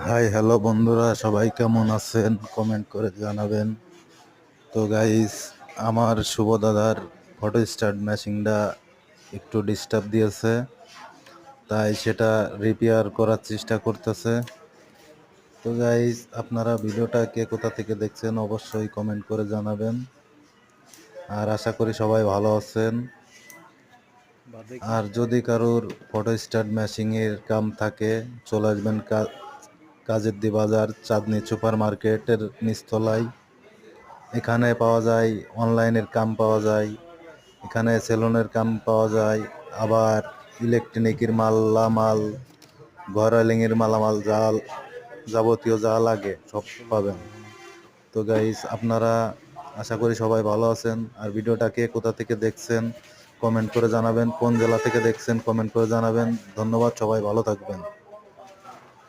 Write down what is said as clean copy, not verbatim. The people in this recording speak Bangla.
হাই হ্যালো বন্ধুরা, সবাই কেমন আছেন কমেন্ট করে জানাবেন। তো গাইস, আমার শুভ দাদার ফটো স্টার্ট মেশিনটা একটু ডিস্টার্ব দিয়েছে, তাই সেটা রিপেয়ার করার চেষ্টা করতেছে। তো গাইস, আপনারা ভিডিওটা কে কোথা থেকে দেখছেন অবশ্যই কমেন্ট করে জানাবেন। আর আশা করি সবাই ভালো আছেন। আর যদি কারোর ফটো স্টার্ট মেশিনের কাম থাকে, চলে আসবেন কাজেরদি বাজার চাঁদনি সুপার মার্কেটের নিচতলায়। এখানে পাওয়া যায় অনলাইনের কাম পাওয়া যায়, এখানে সেলুনের কাম পাওয়া যায়, আবার ইলেকট্রনিকের মালামাল, ঘর ওয়েলিংয়ের মালামাল, যাবতীয় যা লাগে সব পাবেন। তো গাইস, আপনারা আশা করি সবাই ভালো আছেন। আর ভিডিওটা কে কোথা থেকে দেখছেন কমেন্ট করে জানাবেন, কোন জেলা থেকে দেখছেন কমেন্ট করে জানাবেন। ধন্যবাদ, সবাই ভালো থাকবেন।